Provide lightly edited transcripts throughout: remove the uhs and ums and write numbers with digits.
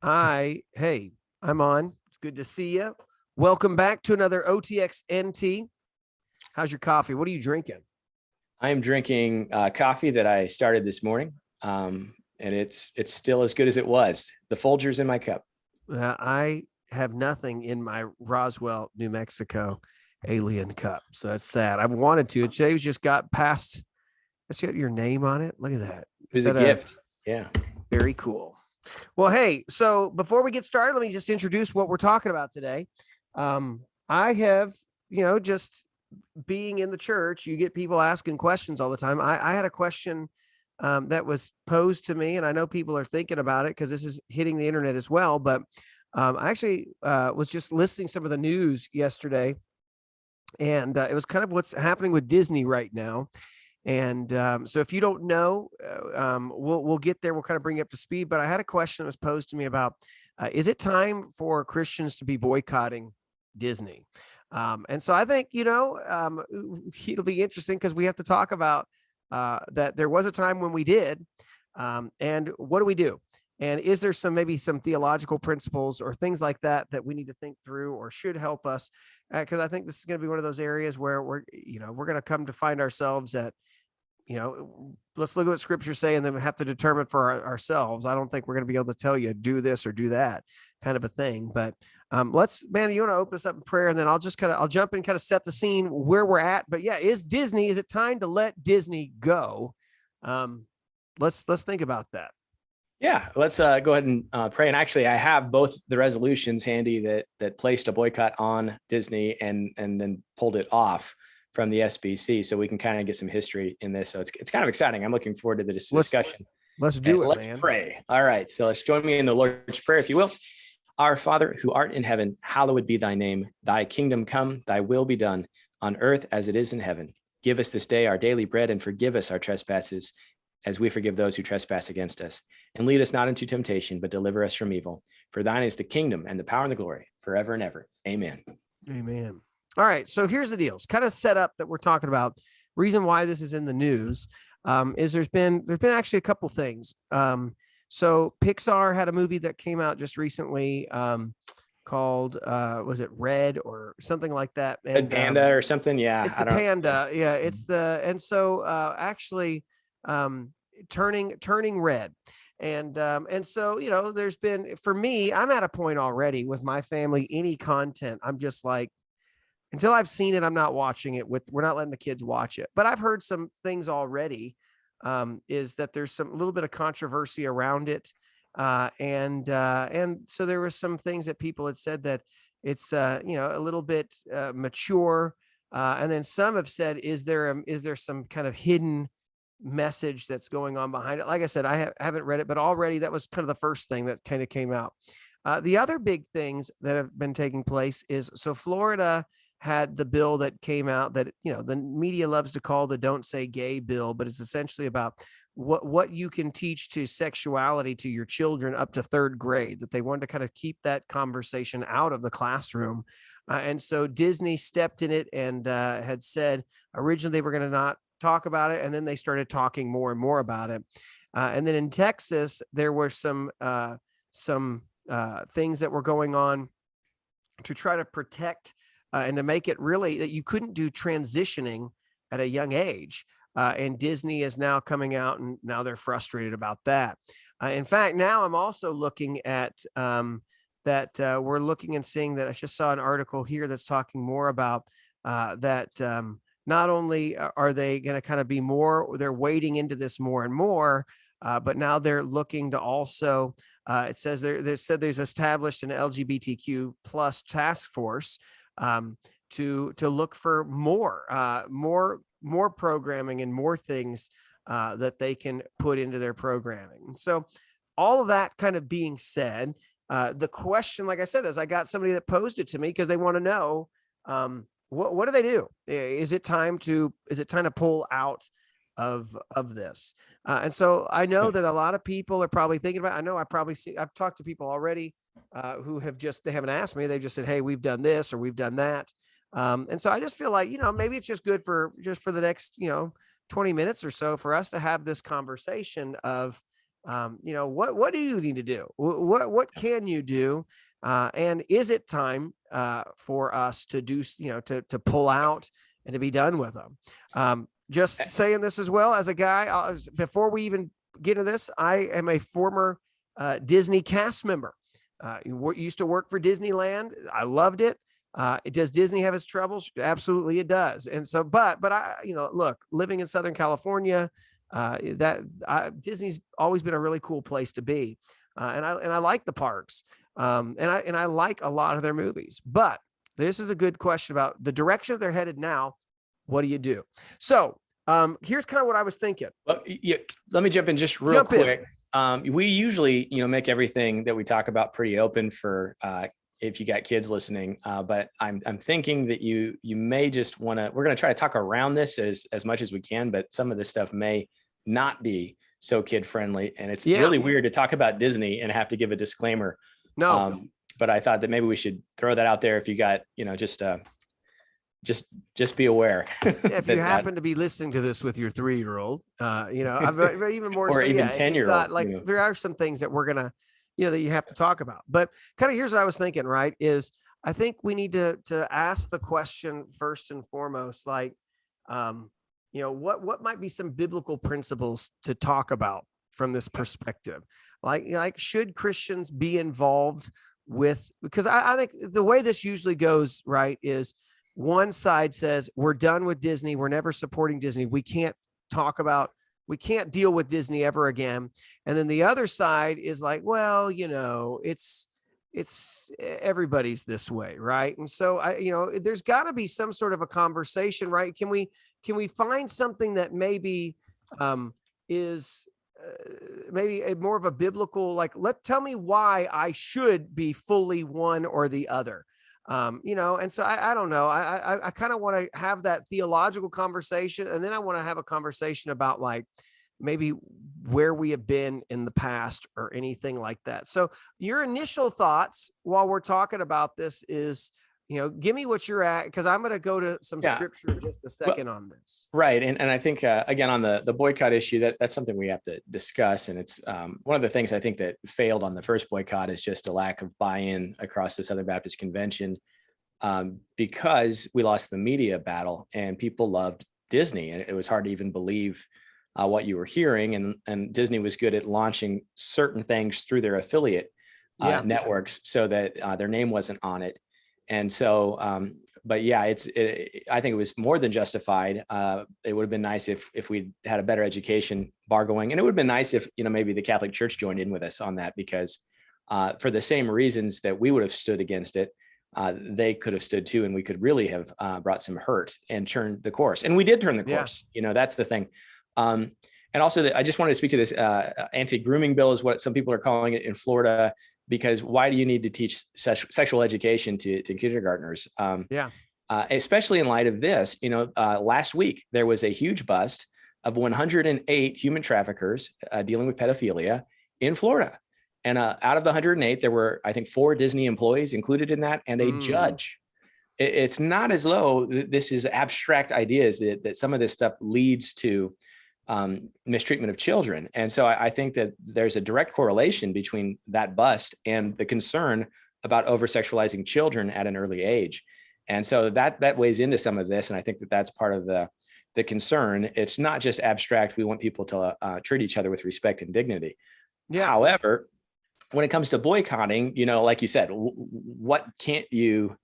Hey, I'm on. It's good to see you. Welcome back to another OTXNT. How's your coffee? What are you drinking? I am drinking coffee that I started this morning, and it's still as good as it was. The Folgers in my cup. I have nothing in my Roswell, New Mexico alien cup. So that's sad. I wanted to. Today's just got past. It's got your name on it. Look at that. It was Is a that a gift. Yeah. very cool? Well, hey, so before we get started, let me just introduce what we're talking about today. I have, just being in the church, you get people asking questions all the time. I had a question that was posed to me, and I know people are thinking about it because this is hitting the internet as well. But I actually was just listening some of the news yesterday, and it was kind of what's happening with Disney right now. And so if you don't know, we'll get there. We'll kind of bring you up to speed. But I had a question that was posed to me about: is it time for Christians to be boycotting Disney? And so I think it'll be interesting because we have to talk about that. There was a time when we did, and what do we do? And is there maybe some theological principles or things like that we need to think through or should help us? Because I think this is going to be one of those areas where we're going to come to find ourselves at let's look at what scriptures say and then we have to determine for ourselves. I don't think we're going to be able to tell you do this or do that kind of a thing. But man, you want to open us up in prayer and then I'll jump in, kind of set the scene where we're at. But yeah, is it time to let Disney go? Let's think about that. Yeah. Let's go ahead and pray. And actually, I have both the resolutions handy that placed a boycott on Disney and then pulled it off from the SBC, so we can kind of get some history in this. So it's kind of exciting. I'm looking forward to this discussion. Let's do it. Let's man. pray. All right. So let's join me in the Lord's Prayer, if you will. Our Father, who art in heaven, hallowed be thy name. Thy kingdom come, thy will be done on earth as it is in heaven. Give us this day our daily bread and forgive us our trespasses as we forgive those who trespass against us. And lead us not into temptation, but deliver us from evil. For thine is the kingdom and the power and the glory forever and ever. Amen. Amen. All right. So here's the deal. It's kind of set up that we're talking about. Reason why this is in the news is there's been actually a couple things. So Pixar had a movie that came out just recently called was it Red or something like that? And Panda or something. Yeah. It's the Panda. Yeah. It's and so actually turning red. And so, there's been, for me, I'm at a point already with my family, any content, I'm just like, until I've seen it, I'm not watching it we're not letting the kids watch it. But I've heard some things already, is that there's a little bit of controversy around it. And so there were some things that people had said that it's, a little bit mature. And then some have said, is there some kind of hidden message that's going on behind it? Like I said, I haven't read it, but already that was kind of the first thing that kind of came out. The other big things that have been taking place is, so Florida had the bill that came out that, the media loves to call the Don't Say Gay bill, but it's essentially about what you can teach to sexuality to your children up to third grade, that they wanted to kind of keep that conversation out of the classroom. And so Disney stepped in it and had said originally they were going to not talk about it, and then they started talking more and more about it. And then in Texas, there were some things that were going on to try to protect and to make it really that you couldn't do transitioning at a young age. And Disney is now coming out and now they're frustrated about that. In fact, now I'm also looking at that we're looking and seeing that I just saw an article here that's talking more about that not only are they going to kind of be more, they're wading into this more and more, but now they're looking to also, it says there's established an LGBTQ plus task force to look for more programming and more things that they can put into their programming. So all of that kind of being said, the question, like I said, is I got somebody that posed it to me because they want to know, what do they do? Is it time to pull out of this? And so I know that a lot of people are probably thinking about, I've talked to people already who they haven't asked me. They just said, hey, we've done this or we've done that. And so I just feel like, maybe it's just good for the next, 20 minutes or so for us to have this conversation of, What do you need to do? What can you do? And is it time for us to do, to pull out and to be done with them? Just saying this as well as a guy, before we even get into this, I am a former Disney cast member. Used to work for Disneyland. I loved it. Does Disney have its troubles? Absolutely, it does. And so, but I, look, living in Southern California, Disney's always been a really cool place to be, and I like the parks, and I like a lot of their movies. But this is a good question about the direction they're headed now. What do you do? So here's kind of what I was thinking. Well, yeah, let me jump in just real quick. We usually, make everything that we talk about pretty open for if you got kids listening. But I'm thinking that you may just want to. We're going to try to talk around this as much as we can, but some of this stuff may not be so kid friendly, and it's really weird to talk about Disney and have to give a disclaimer. No, but I thought that maybe we should throw that out there. If you got, just be aware. If you happen to be listening to this with your 3-year-old, even more, or so, even 10-year-old, like there are some things that we're gonna, that you have to talk about. But kind of here's what I was thinking. Right, is I think we need to ask the question first and foremost, like, what might be some biblical principles to talk about from this perspective? Like should Christians be involved with? Because I think the way this usually goes, right, is one side says, we're done with Disney. We're never supporting Disney. We can't deal with Disney ever again. And then the other side is like, well, it's everybody's this way. Right. And so there's gotta be some sort of a conversation, right? Can we find something that maybe is maybe more of a biblical, like, tell me why I should be fully one or the other. And so I don't know. I kind of want to have that theological conversation. And then I want to have a conversation about like maybe where we have been in the past or anything like that. So your initial thoughts while we're talking about this is, give me what you're at, because I'm going to go to some scripture in just a second on this. Right. And I think, again, on the boycott issue, that's something we have to discuss. And it's one of the things I think that failed on the first boycott is just a lack of buy-in across the Southern Baptist Convention, because we lost the media battle and people loved Disney. And it was hard to even believe what you were hearing. And Disney was good at launching certain things through their affiliate networks so that their name wasn't on it. And so, but yeah, I think it was more than justified. It would have been nice if we'd had a better education bar going, and it would have been nice if, maybe the Catholic Church joined in with us on that, because for the same reasons that we would have stood against it, they could have stood too, and we could really have brought some hurt and turned the course. And we did turn the course. That's the thing. And also, I just wanted to speak to this anti-grooming bill, is what some people are calling it in Florida. Because why do you need to teach sexual education to kindergartners? Especially in light of this, last week, there was a huge bust of 108 human traffickers dealing with pedophilia in Florida. And out of the 108, there were, I think, 4 Disney employees included in that, and a judge. It's not as though this is abstract ideas that some of this stuff leads to mistreatment of children. And so I think that there's a direct correlation between that bust and the concern about over-sexualizing children at an early age. And so that weighs into some of this. And I think that that's part of the concern. It's not just abstract. We want people to treat each other with respect and dignity. Yeah. However, when it comes to boycotting, like you said, what can you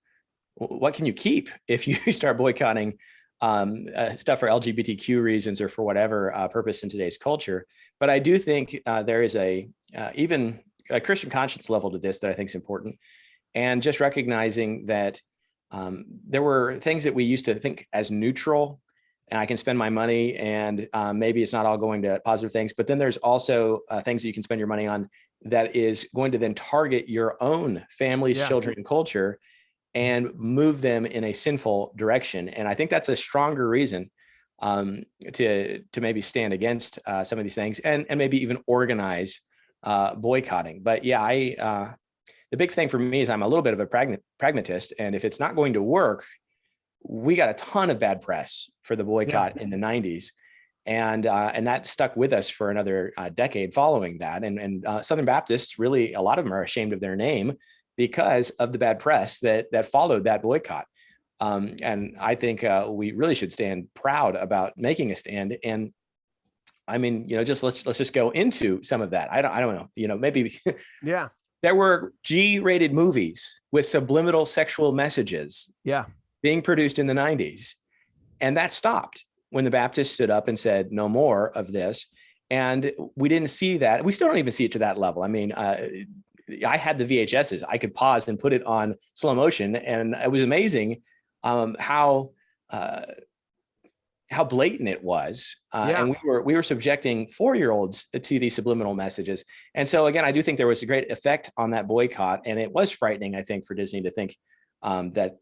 keep if you start boycotting stuff for LGBTQ reasons or for whatever purpose in today's culture? But I do think there is even a Christian conscience level to this that I think is important, and just recognizing that there were things that we used to think as neutral, and I can spend my money and maybe it's not all going to positive things, but then there's also things that you can spend your money on that is going to then target your own family's children and culture and move them in a sinful direction. And I think that's a stronger reason to maybe stand against some of these things and maybe even organize boycotting. But yeah, the big thing for me is I'm a little bit of a pragmatist. And if it's not going to work, we got a ton of bad press for the boycott in the 90s. And that stuck with us for another decade following that. And Southern Baptists, really, a lot of them are ashamed of their name because of the bad press that followed that boycott. And I think we really should stand proud about making a stand. And I mean, just let's just go into some of that. I don't know, maybe Yeah. There were G-rated movies with subliminal sexual messages being produced in the 90s. And that stopped when the Baptists stood up and said, no more of this. And we didn't see that. We still don't even see it to that level. I mean, I had the VHSs. I could pause and put it on slow motion. And it was amazing how blatant it was. And we were subjecting 4-year-olds to these subliminal messages. And so again, I do think there was a great effect on that boycott. And it was frightening, I think, for Disney to think that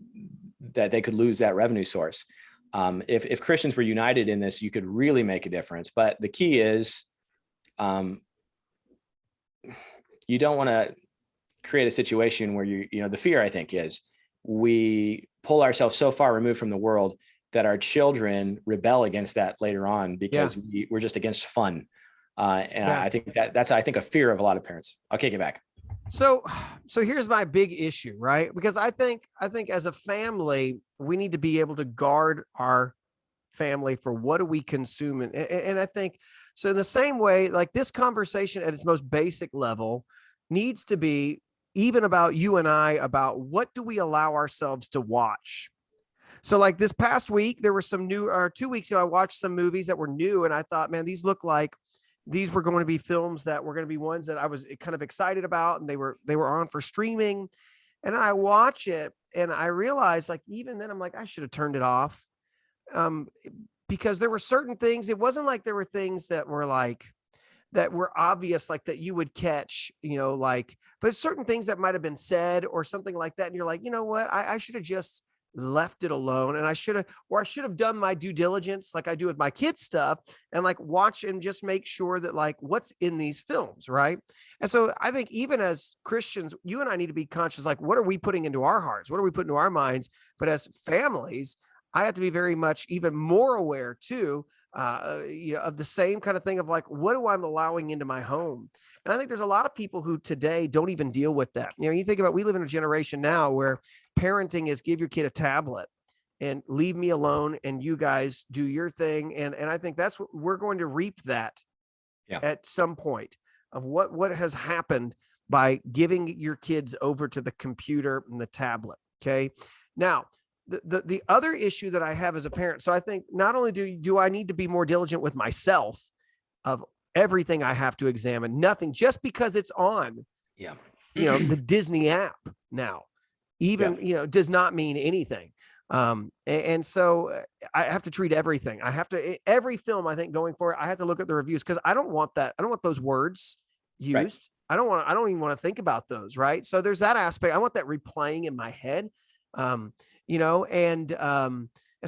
they could lose that revenue source. If Christians were united in this, you could really make a difference. But the key is you don't want to create a situation where the fear, I think, is we pull ourselves so far removed from the world that our children rebel against that later on because we're just against fun. I think that's a fear of a lot of parents. I'll kick it back. So here's my big issue, right? Because I think as a family, we need to be able to guard our family for what do we consume. And I think, so in the same way, like this conversation at its most basic level needs to be even about you and I, about what do we allow ourselves to watch? So like this past week, there were some new, or 2 weeks ago, I watched some movies that were new and I thought, man, these look like these were going to be films that were going to be ones that I was kind of excited about, and they were on for streaming. And I watch it and I realized, like, even then I'm like, I should have turned it off. Because there were certain things, it wasn't like there were things that were obvious, like that you would catch, but certain things that might've been said or something like that. And you're like, you know what, I should have just left it alone. And I should have done my due diligence like I do with my kids stuff and like watch and just make sure that like what's in these films. Right. And so I think even as Christians, you and I need to be conscious, like, what are we putting into our hearts? What are we putting into our minds? But as families, I have to be very much even more aware too, of the same kind of thing of like, what do I allowing into my home? And I think there's a lot of people who today don't even deal with that. You think about, we live in a generation now where parenting is give your kid a tablet and leave me alone and you guys do your thing. And I think that's what we're going to reap that at some point of what has happened by giving your kids over to the computer and the tablet. Okay. Now, the other issue that I have as a parent. So I think not only do I need to be more diligent with myself of everything I have to examine, nothing just because it's on, the Disney app now, even, does not mean anything. And so I have to treat everything. Every film, I think going forward, I have to look at the reviews because I don't want that. I don't want those words used. Right. I don't even want to think about those. Right. So there's that aspect. I want that replaying in my head. And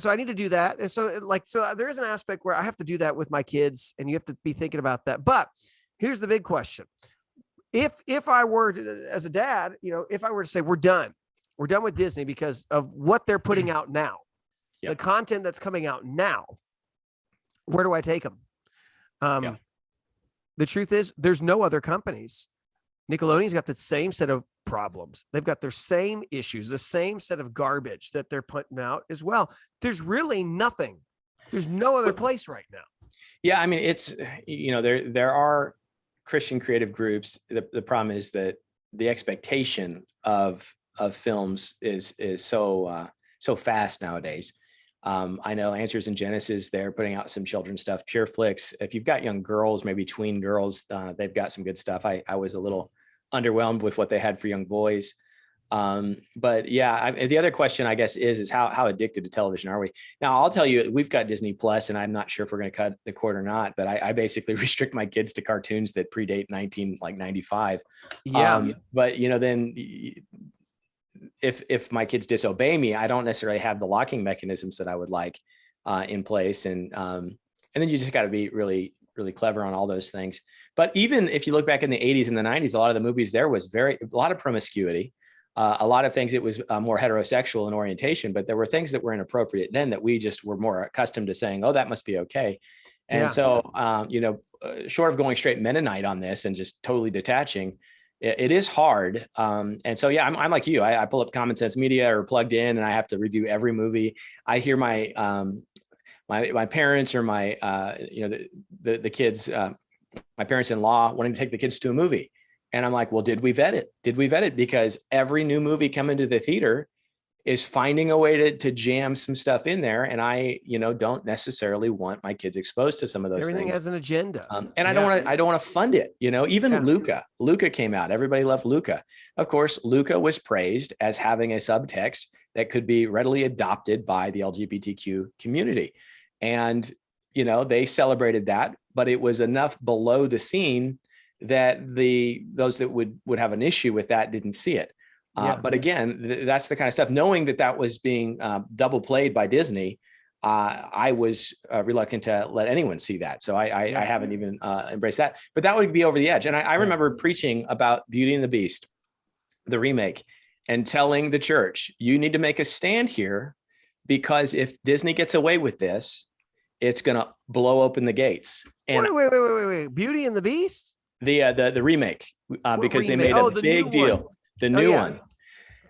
so I need to do that. And so there is an aspect where I have to do that with my kids and you have to be thinking about that. But here's the big question. If I were to, as a dad, if I were to say, we're done with Disney because of what they're putting out now, the content that's coming out now, where do I take them? The truth is there's no other companies. Nickelodeon's got the same set of problems. They've got their same issues, the same set of garbage that they're putting out as well. There's really nothing. There's no other place right now. Yeah. I mean, it's, there are Christian creative groups. The problem is that the expectation of films is so fast nowadays. I know Answers in Genesis, they're putting out some children's stuff, Pure Flicks. If you've got young girls, maybe tween girls, they've got some good stuff. I was a little underwhelmed with what they had for young boys. But yeah, the other question, I guess, is how addicted to television are we? Now, I'll tell you, we've got Disney Plus, and I'm not sure if we're going to cut the cord or not, but I basically restrict my kids to cartoons that predate 1995. Yeah. But then if my kids disobey me, I don't necessarily have the locking mechanisms that I would like in place. And then you just got to be really, really clever on all those things. But even if you look back in the 80s and the 90s, a lot of the movies there was a lot of promiscuity, a lot of things. It was more heterosexual in orientation, but there were things that were inappropriate then that we just were more accustomed to saying, oh, that must be okay. And Yeah. so, short of going straight Mennonite on this and just totally detaching, it is hard. And so, yeah, I'm like you. I pull up Common Sense Media or Plugged In, and I have to review every movie. I hear my my parents or my the kids, my parents-in-law wanting to take the kids to a movie, and I'm like, well, did we vet it? Did we vet it? Because every new movie coming to the theater is finding a way to jam some stuff in there, and I don't necessarily want my kids exposed to some of those Everything things. has an agenda. And I don't want to fund it. Even Yeah. Luca came out. Everybody loved Luca. Of course, Luca was praised as having a subtext that could be readily adopted by the LGBTQ community. And, they celebrated that, but it was enough below the scene that those that would have an issue with that didn't see it. But again, that's the kind of stuff, knowing that was being double played by Disney. I was reluctant to let anyone see that. So I haven't even embraced that, but that would be over the edge. And I remember preaching about Beauty and the Beast, the remake, and telling the church, you need to make a stand here, because if Disney gets away with this, it's going to blow open the gates. And wait. Beauty and the Beast? The remake, because remake? they made a big deal. The new one.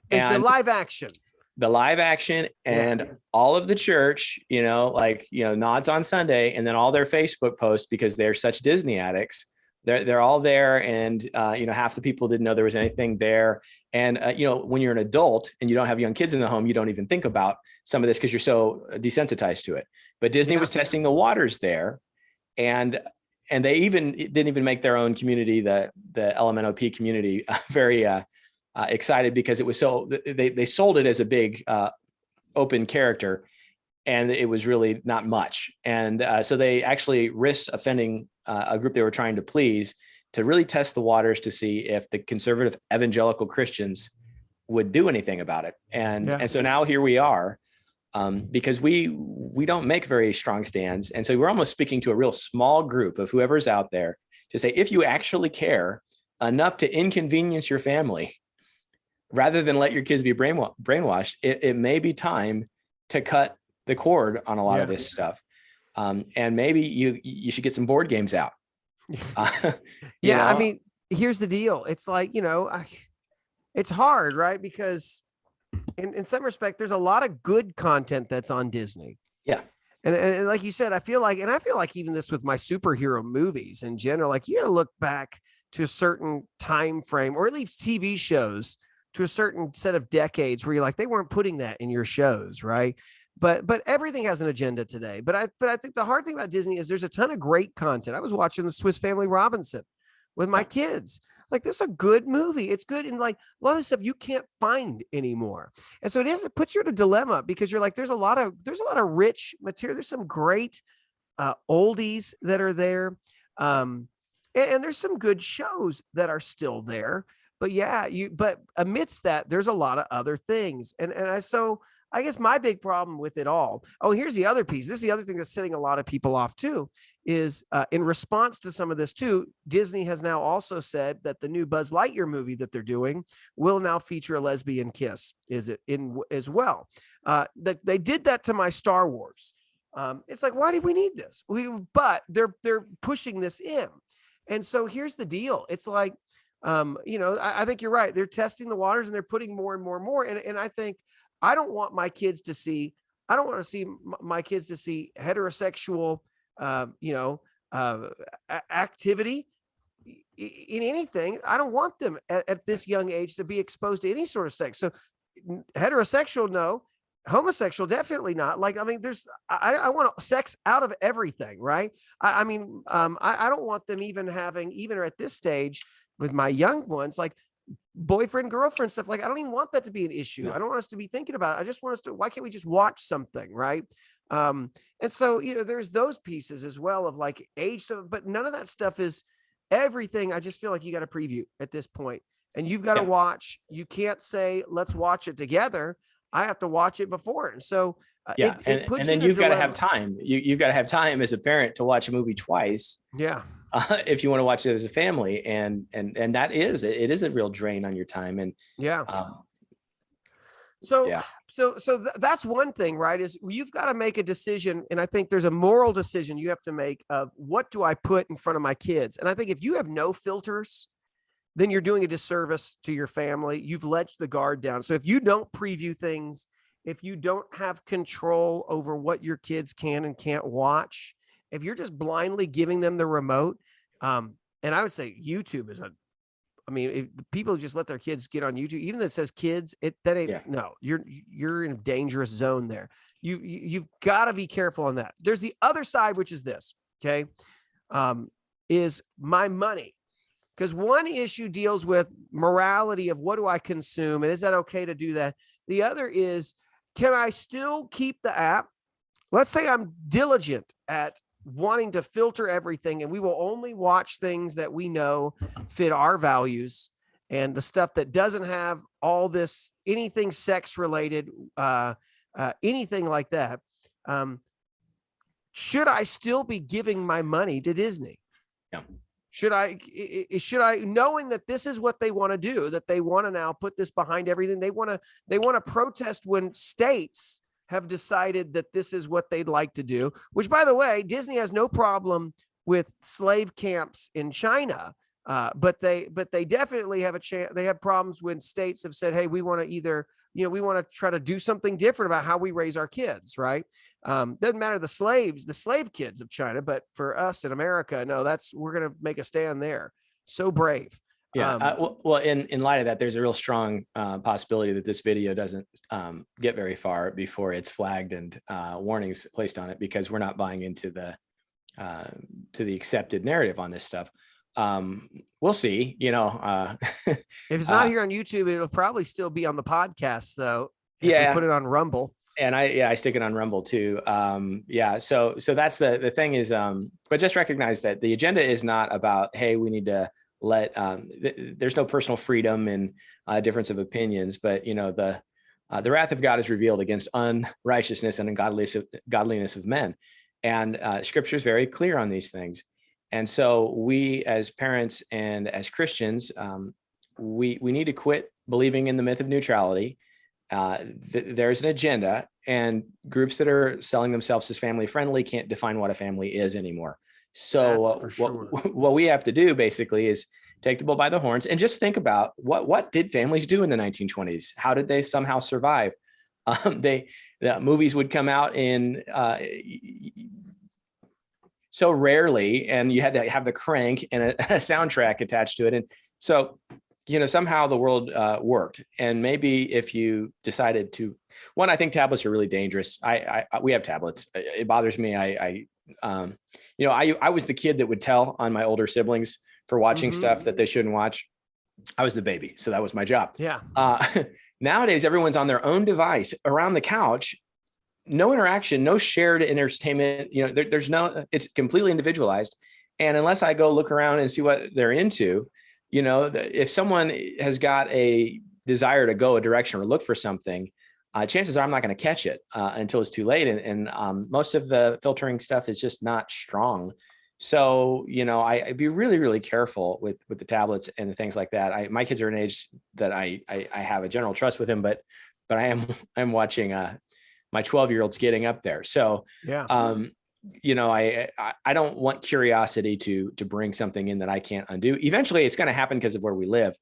And the live action. And all of the church, nods on Sunday, and then all their Facebook posts, because they're such Disney addicts. They're all there. And, half the people didn't know there was anything there. And, when you're an adult and you don't have young kids in the home, you don't even think about some of this because you're so desensitized to it. But Disney was testing the waters there. And they didn't even make their own community, the LMNOP community, very excited, because it was so they sold it as a big open character, and it was really not much. And so they actually risked offending a group they were trying to please, to really test the waters to see if the conservative evangelical Christians would do anything about it. And so now here we are, because we don't make very strong stands. And so we're almost speaking to a real small group of whoever's out there to say, if you actually care enough to inconvenience your family, rather than let your kids be brainwashed, it may be time to cut the cord on a lot of this stuff. And maybe you should get some board games out. I mean, here's the deal. It's like, it's hard, right? Because in some respect, there's a lot of good content that's on Disney. Yeah. And like you said, I feel like even this with my superhero movies in general, like you got to look back to a certain time frame, or at least TV shows, to a certain set of decades where you're like, they weren't putting that in your shows, right? But everything has an agenda today. But I think the hard thing about Disney is there's a ton of great content. I was watching the Swiss Family Robinson with my kids. Like, this is a good movie. It's good. And like a lot of stuff you can't find anymore. And so it puts you in a dilemma, because you're like, there's a lot of rich material. There's some great oldies that are there. And there's some good shows that are still there. But but amidst that, there's a lot of other things. So I guess my big problem with it all. Oh, here's the other piece. This is the other thing that's setting a lot of people off too, is in response to some of this too, Disney has now also said that the new Buzz Lightyear movie that they're doing will now feature a lesbian kiss. Is it in as well? They did that to my Star Wars. It's like, why do we need this? But they're pushing this in. And so here's the deal. It's like, I think you're right. They're testing the waters and they're putting more and more and more. And I think I don't want my kids to see my kids to see heterosexual, activity in anything. I don't want them at this young age to be exposed to any sort of sex. So heterosexual, no. Homosexual, definitely not. Like, I mean, I want sex out of everything, right? I don't want them even at this stage with my young ones, like boyfriend, girlfriend stuff. Like, I don't even want that to be an issue. No. I don't want us to be thinking about it. I just want us to, why can't we just watch something, right? And so, there's those pieces as well of like age stuff, but none of that stuff is everything. I just feel like you got to preview at this point, and you've got to watch. You can't say, let's watch it together. I have to watch it before. And so, and then you've got to have time. You've got to have time as a parent to watch a movie twice. Yeah. If you want to watch it as a family, and that is, it is a real drain on your time. And So, Yeah. that's one thing, right? Is you've got to make a decision. And I think there's a moral decision you have to make of what do I put in front of my kids? And I think if you have no filters, then you're doing a disservice to your family. You've let the guard down. So if you don't preview things, if you don't have control over what your kids can and can't watch, if you're just blindly giving them the remote, and I would say YouTube is if people just let their kids get on YouTube, even though it says kids, no, you're in a dangerous zone there. You've got to be careful on that. There's the other side, which is this, okay, is my money. Because one issue deals with morality of what do I consume, and is that okay to do that? The other is, can I still keep the app? Let's say I'm diligent at wanting to filter everything, and we will only watch things that we know fit our values, and the stuff that doesn't have all this, anything sex related, anything like that. Should I still be giving my money to Disney? Yeah. Should I, knowing that this is what they want to do, that they want to now put this behind everything, they want to protest when states have decided that this is what they'd like to do, which, by the way, Disney has no problem with slave camps in China. But they definitely have they have problems when states have said, hey, we want to we want to try to do something different about how we raise our kids, right? Doesn't matter the slave kids of China, but for us in America, no, we're going to make a stand there. So brave. Yeah. Well, in light of that, there's a real strong possibility that this video doesn't get very far before it's flagged and warnings placed on it, because we're not buying into the accepted narrative on this stuff. We'll see, if it's not here on YouTube, it'll probably still be on the podcast though. If we put it on Rumble. And I stick it on Rumble too. So that's the thing is, but just recognize that the agenda is not about, hey, we need to let, there's no personal freedom and difference of opinions, but the wrath of God is revealed against unrighteousness and ungodliness of men. And scripture is very clear on these things. And so we as parents and as Christians, we need to quit believing in the myth of neutrality. There's an agenda, and groups that are selling themselves as family friendly can't define what a family is anymore. So what we have to do basically is take the bull by the horns and just think about what did families do in the 1920s? How did they somehow survive? The movies would come out in so rarely, and you had to have the crank and a soundtrack attached to it. And so, somehow the world worked. And maybe if you decided to, I think tablets are really dangerous. We have tablets. It bothers me. I was the kid that would tell on my older siblings for watching stuff that they shouldn't watch. I was the baby, so that was my job. Yeah. Nowadays, everyone's on their own device around the couch. No interaction, no shared entertainment. There's it's completely individualized. And unless I go look around and see what they're into, if someone has got a desire to go a direction or look for something, chances are I'm not going to catch it until it's too late. And most of the filtering stuff is just not strong. So, I'd be really, really careful with the tablets and the things like that. My kids are an age that I have a general trust with them, but I'm watching my 12-year-old's getting up there. So, yeah. I don't want curiosity to bring something in that I can't undo. Eventually it's going to happen because of where we live.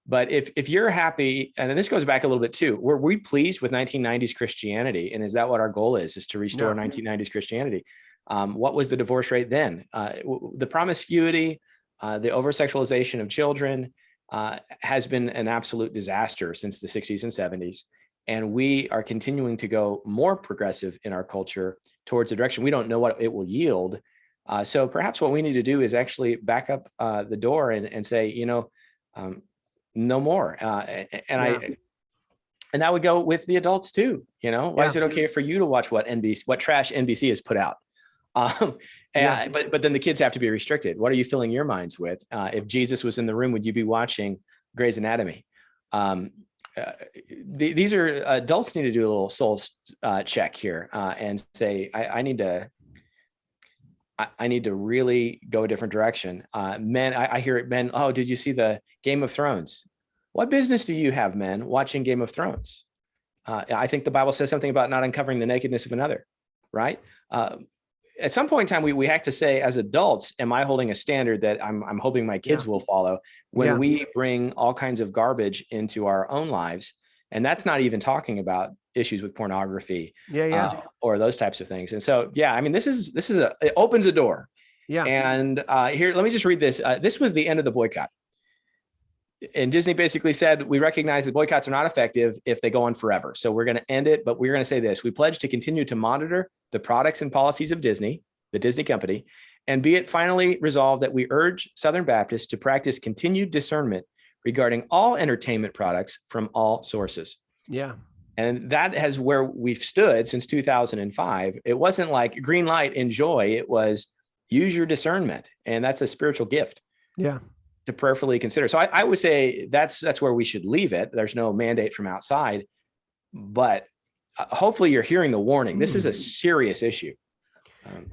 But if you're happy, and this goes back a little bit too, were we pleased with 1990s Christianity? And is that what our goal is to restore 1990s Christianity? What was the divorce rate then? The promiscuity, the over-sexualization of children has been an absolute disaster since the 60s and 70s. And we are continuing to go more progressive in our culture towards a direction we don't know what it will yield. So perhaps what we need to do is actually back up the door and say, no more. And that would go with the adults too. Why is it okay for you to watch what trash NBC has put out? But then the kids have to be restricted. What are you filling your minds with? If Jesus was in the room, would you be watching Grey's Anatomy? These are adults need to do a little soul check here and say, I need to really go a different direction. Men, I hear it, men. Oh, did you see the Game of Thrones? What business do you have, men, watching Game of Thrones? I think the Bible says something about not uncovering the nakedness of another, right? At some point in time, we have to say, as adults, am I holding a standard that I'm hoping my kids will follow when we bring all kinds of garbage into our own lives? And that's not even talking about issues with pornography, or those types of things. And so, I mean, it opens a door. Yeah. And here, let me just read this. This was the end of the boycott. And Disney basically said, we recognize that boycotts are not effective if they go on forever. So we're going to end it, but we're going to say this: we pledge to continue to monitor the products and policies of Disney, the Disney company, and be it finally resolved that we urge Southern Baptists to practice continued discernment regarding all entertainment products from all sources. Yeah. And that has where we've stood since 2005. It wasn't like green light, enjoy. It was use your discernment. And that's a spiritual gift. Yeah. To prayerfully consider. So I would say that's where we should leave it. There's no mandate from outside, but hopefully you're hearing the warning. This is a serious issue.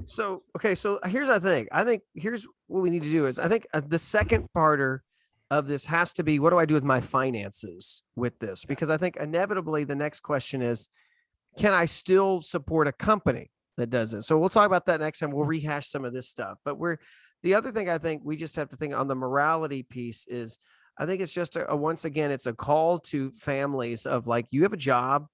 So here's the thing. I think here's what we need to do is, I think the second parter of this has to be, what do I do with my finances with this? Because I think inevitably the next question is, can I still support a company that does it? So we'll talk about that next time. We'll rehash some of this stuff, but the other thing I think we just have to think on the morality piece is, I think it's just once again, it's a call to families of, like, you have a job.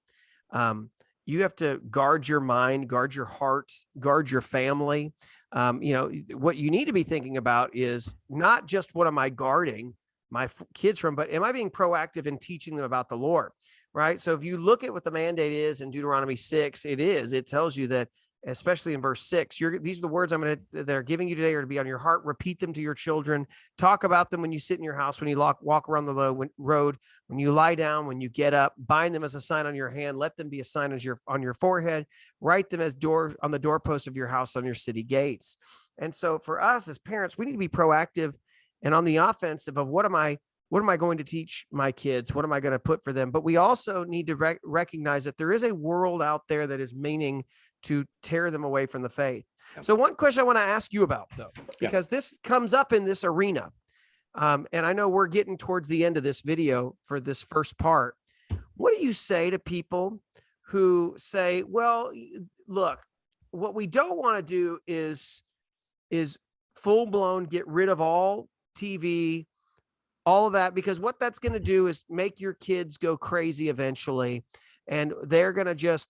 You have to guard your mind, guard your heart, guard your family. What you need to be thinking about is not just, what am I guarding my kids from, but am I being proactive in teaching them about the Lord? Right. So if you look at what the mandate is in Deuteronomy 6, it tells you that, especially in verse 6, these are the words that are giving you today are to be on your heart. Repeat them to your children. Talk about them when you sit in your house, when you walk around the road, when you lie down, when you get up. Bind them as a sign on your hand. Let them be a sign on your forehead. Write them as on the doorposts of your house, on your city gates. And so for us as parents, we need to be proactive and on the offensive of, what am I going to teach my kids? What am I going to put for them? But we also need to recognize that there is a world out there that is meaning to tear them away from the faith. So one question I want to ask you about, though, because this comes up in this arena, and I know we're getting towards the end of this video for this first part. What do you say to people who say, well, look, what we don't want to do is full blown get rid of all TV, all of that, because what that's going to do is make your kids go crazy eventually. And they're going to just,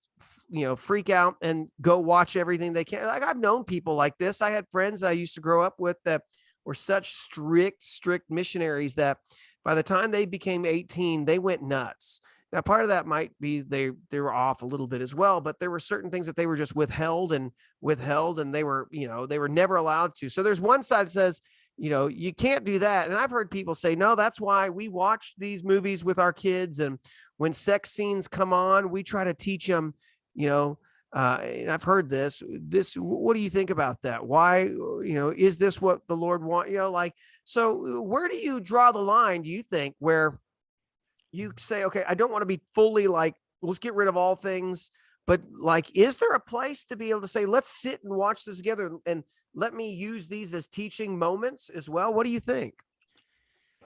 freak out and go watch everything they can. Like, I've known people like this. I had friends I used to grow up with that were such strict missionaries that by the time they became 18, they went nuts. Now, part of that might be they were off a little bit as well, but there were certain things that they were just withheld, and they were never allowed to. So there's one side that says, you can't do that. And I've heard people say, no, that's why we watch these movies with our kids. And when sex scenes come on, we try to teach them, and I've heard this, what do you think about that? Why, is this what the Lord wants? So where do you draw the line, do you think, where you say, okay, I don't want to be fully like, let's get rid of all things, but like, is there a place to be able to say, let's sit and watch this together and let me use these as teaching moments as well? What do you think?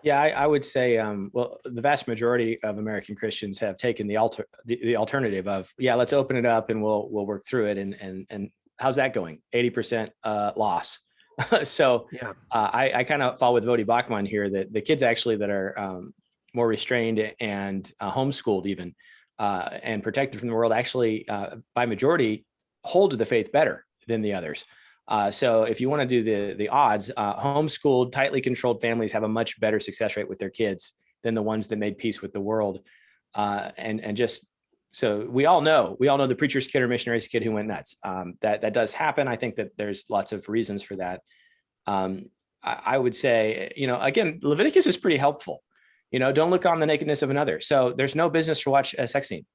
Yeah, I would say, well, the vast majority of American Christians have taken the alternative of, let's open it up and we'll work through it. And how's that going? 80% loss. So I kind of fall with Vodi Bachman here, that the kids actually that are more restrained and homeschooled even and protected from the world actually by majority hold to the faith better than the others. So if you want to do the odds, homeschooled, tightly controlled families have a much better success rate with their kids than the ones that made peace with the world. And just so we all know the preacher's kid or missionary's kid who went nuts. That does happen. I think that there's lots of reasons for that. I would say, again, Leviticus is pretty helpful. Don't look on the nakedness of another. So there's no business to watch a sex scene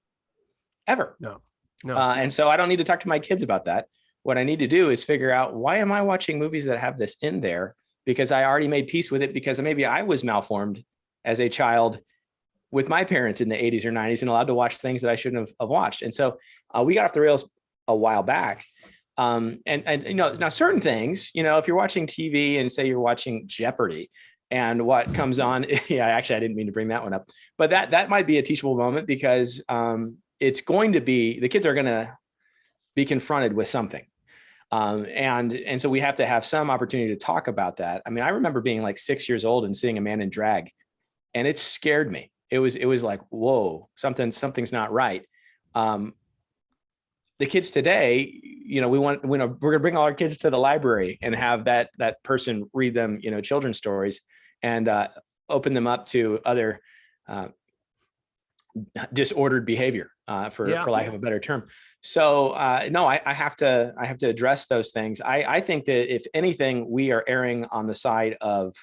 ever. No. And so I don't need to talk to my kids about that. What I need to do is figure out, why am I watching movies that have this in there? Because I already made peace with it, because maybe I was malformed as a child with my parents in the 80s or 90s and allowed to watch things that I shouldn't have watched. And so we got off the rails a while back. And now certain things, if you're watching TV and say you're watching Jeopardy and what comes on, actually, I didn't mean to bring that one up, but that might be a teachable moment, because it's going to be, the kids are going to be confronted with something. And so we have to have some opportunity to talk about that. I mean, I remember being like 6 years old and seeing a man in drag, and it scared me. It was like, whoa, something's not right. The kids today, we're going to bring all our kids to the library and have that person read them, children's stories, and open them up to other disordered behavior, for lack of a better term. So no, I have to address those things. I think that if anything, we are erring on the side of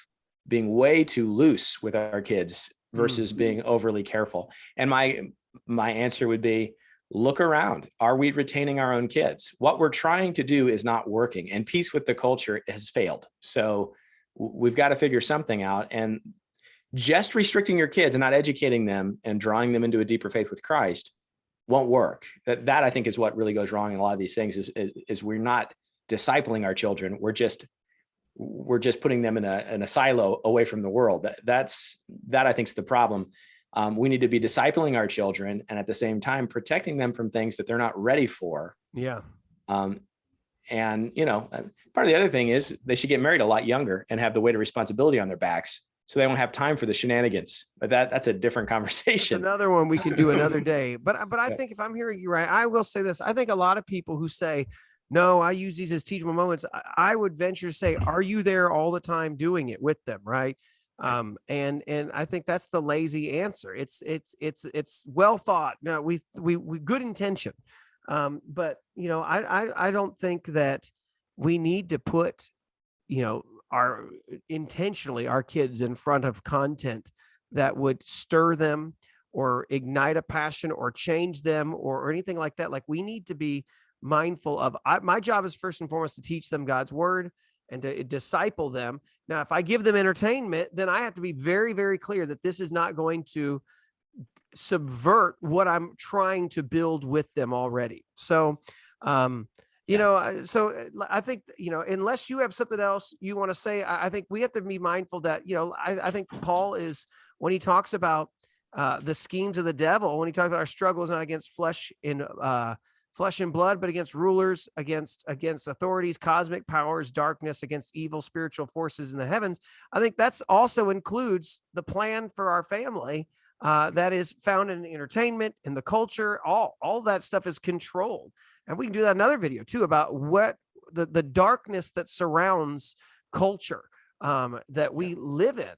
being way too loose with our kids versus being overly careful. And my answer would be, look around. Are we retaining our own kids? What we're trying to do is not working, and peace with the culture has failed. So we've got to figure something out. And just restricting your kids and not educating them and drawing them into a deeper faith with Christ won't work. That I think is what really goes wrong in a lot of these things is we're not discipling our children. We're just putting them in a silo away from the world. That I think is the problem. We need to be discipling our children and at the same time protecting them from things that they're not ready for. Yeah. And part of the other thing is they should get married a lot younger and have the weight of responsibility on their backs, so they don't have time for the shenanigans. But that's a different conversation. It's another one we can do another day. But I think if I'm hearing you right, I will say this. I think a lot of people who say, no, I use these as teachable moments, I would venture to say, are you there all the time doing it with them? Right. And I think that's the lazy answer. It's well thought. No, we good intention. But I don't think that we need to put, our kids in front of content that would stir them or ignite a passion or change them or anything like that. Like, we need to be mindful of, my job is first and foremost to teach them God's word and to disciple them. Now, if I give them entertainment, then I have to be very, very clear that this is not going to subvert what I'm trying to build with them already. So, so I think, unless you have something else you want to say, I think we have to be mindful that, I think Paul is, when he talks about the schemes of the devil, when he talks about our struggles not against flesh and blood, but against rulers, against authorities, cosmic powers, darkness, against evil spiritual forces in the heavens. I think that's also includes the plan for our family that is found in entertainment, in the culture. All that stuff is controlled. And we can do that another video too, about what the darkness that surrounds culture that we live in.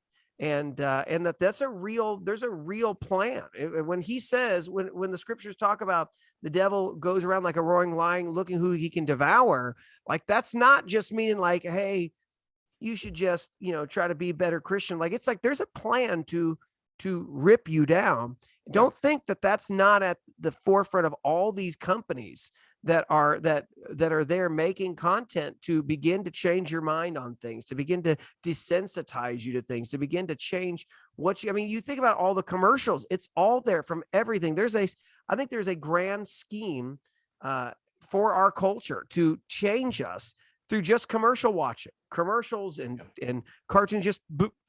And there's a real plan. When he says, when the scriptures talk about the devil goes around like a roaring lion looking who he can devour, like, that's not just meaning like, hey, you should just, try to be a better Christian. Like, it's like, there's a plan to rip you down. Don't think that that's not at the forefront of all these companies that are there making content to begin to change your mind on things, to begin to desensitize you to things, to begin to change you think about all the commercials. It's all there from everything. I think there's a grand scheme for our culture to change us through just commercial watching, commercials and cartoons, just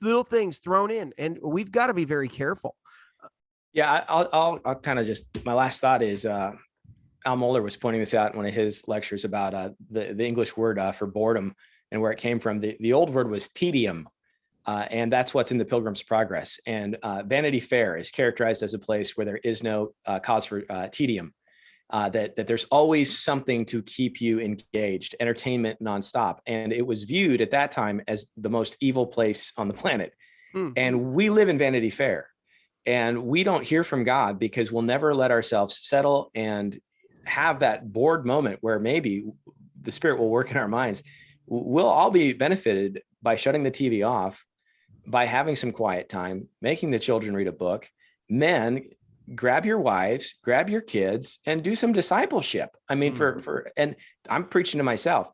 little things thrown in. And we've got to be very careful. Yeah, I'll kind of just, my last thought is, Al Mohler was pointing this out in one of his lectures about the English word for boredom and where it came from. The old word was tedium, and that's what's in the Pilgrim's Progress. And Vanity Fair is characterized as a place where there is no cause for tedium, that there's always something to keep you engaged, entertainment nonstop. And it was viewed at that time as the most evil place on the planet. And we live in Vanity Fair, and we don't hear from God because we'll never let ourselves settle and have that bored moment where maybe the Spirit will work in our minds. We'll all be benefited by shutting the TV off, by having some quiet time, making the children read a book. Men, grab your wives, grab your kids, and do some discipleship. I mean, and I'm preaching to myself.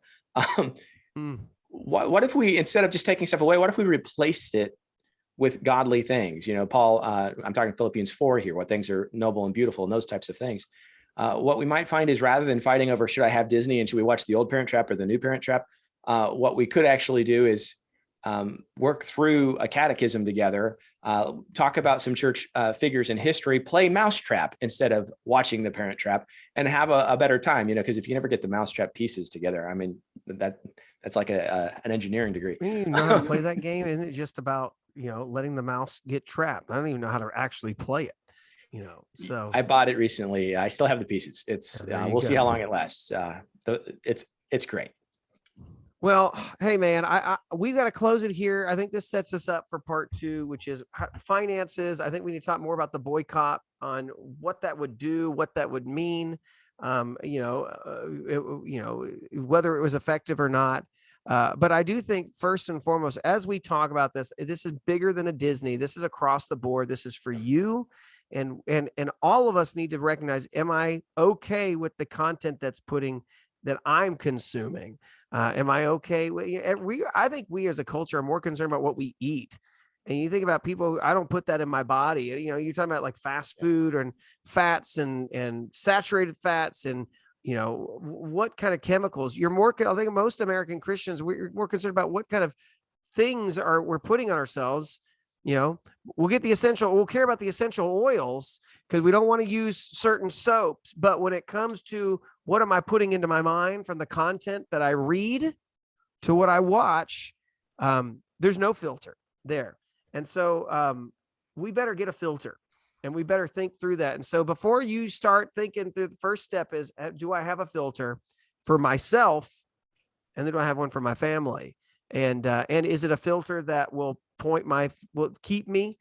What if we, instead of just taking stuff away, what if we replaced it with godly things? Paul, I'm talking Philippians 4 here, what things are noble and beautiful and those types of things. What we might find is, rather than fighting over, should I have Disney and should we watch the old Parent Trap or the new Parent Trap? What we could actually do is work through a catechism together, talk about some church figures in history, play mousetrap instead of watching The Parent Trap, and have a better time, because if you never get the mousetrap pieces together, I mean, that's like an engineering degree. You know how to play that game? Isn't it just about, letting the mouse get trapped? I don't even know how to actually play it, so. I bought it recently. I still have the pieces. We'll see how long it lasts. It's great. Well, hey man, we've got to close it here. I think this sets us up for part 2, which is finances. I think we need to talk more about the boycott, on what that would do, what that would mean, whether it was effective or not. But I do think first and foremost, as we talk about this is bigger than a Disney. This is across the board. This is for you. And all of us need to recognize, am I okay with the content that I'm consuming? Am I okay with I think we as a culture are more concerned about what we eat. And you think about people, I don't put that in my body. You're talking about like fast food and fats and saturated fats and, what kind of chemicals I think most American Christians, we're more concerned about what kind of things we're putting on ourselves. We'll care about the essential oils because we don't want to use certain soaps. But when it comes to what am I putting into my mind from the content that I read to what I watch, there's no filter there. And so we better get a filter and we better think through that. And so before you start thinking through, the first step is, do I have a filter for myself? And then do I have one for my family? And is it a filter that will keep me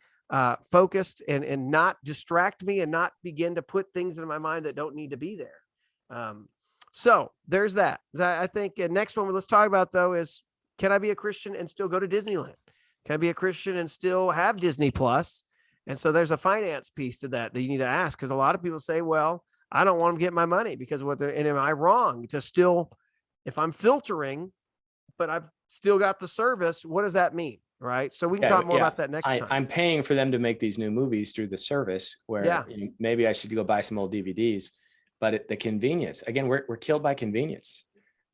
focused and not distract me and not begin to put things in my mind that don't need to be there? So there's that. I think next one let's talk about though is, can I be a Christian and still go to Disneyland? Can I be a Christian and still have Disney Plus? And so there's a finance piece to that you need to ask, because a lot of people say, well, I don't want them to get my money because and am I wrong to still, if I'm filtering, but I've still got the service, what does that mean? Right. So we can talk more about that next time. I'm paying for them to make these new movies through the service where maybe I should go buy some old DVDs, but the convenience, again, we're killed by convenience.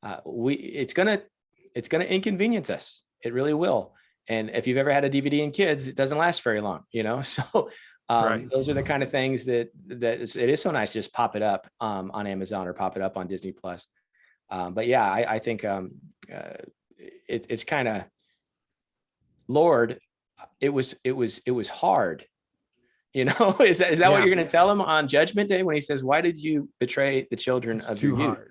It's going to inconvenience us. It really will. And if you've ever had a DVD in kids, it doesn't last very long, so those are the kind of things that it is so nice to just pop it up on Amazon or pop it up on Disney Plus. But yeah, I think it's kind of, Lord, it was hard, is that what you're going to tell him on Judgment Day when he says, why did you betray the children of your youth?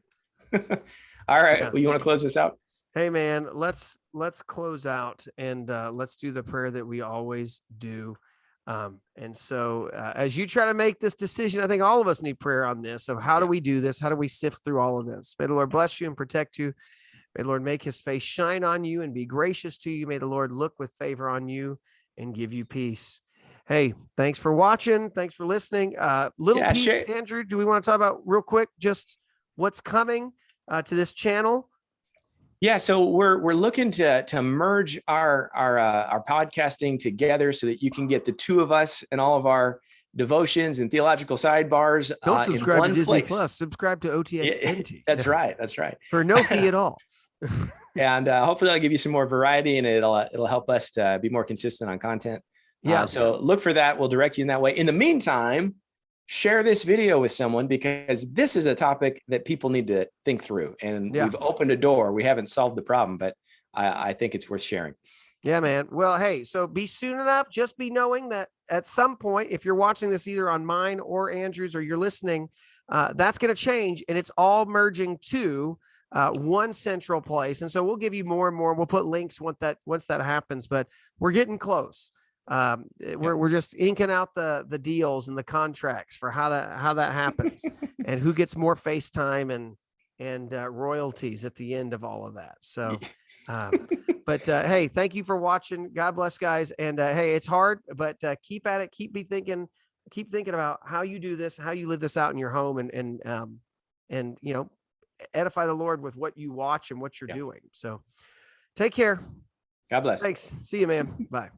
All right. Yeah. Well, you want to close this out? Hey man, let's close out and let's do the prayer that we always do. And so as you try to make this decision, I think all of us need prayer on this. So how do we do this? How do we sift through all of this? May the Lord bless you and protect you. May the Lord make his face shine on you and be gracious to you. May the Lord look with favor on you and give you peace. Hey, thanks for watching. Thanks for listening. Piece, sure. Andrew, do we want to talk about real quick just what's coming to this channel? Yeah, so we're looking to merge our podcasting together so that you can get the two of us and all of our devotions and theological sidebars. Don't subscribe to Disney Plus. Subscribe to OTXNT. That's right. That's right. For no fee at all. And hopefully that'll give you some more variety and it'll help us to be more consistent on content. Yeah. So look for that. We'll direct you in that way. In the meantime, share this video with someone because this is a topic that people need to think through. And we've opened a door. We haven't solved the problem, but I think it's worth sharing. Yeah, man. Well, hey, so be soon enough. Just be knowing that at some point, if you're watching this either on mine or Andrew's or you're listening, that's going to change. And it's all merging to one central place. And so we'll give you more and more. We'll put links once that happens, but we're getting close. We're just inking out the deals and the contracts for how that happens and who gets more FaceTime and royalties at the end of all of that. So, but hey, thank you for watching. God bless, guys. And hey, it's hard, but keep at it. Keep thinking about how you do this, how you live this out in your home, and edify the Lord with what you watch and what you're doing. So, take care. God bless. Thanks. See you, man. Bye.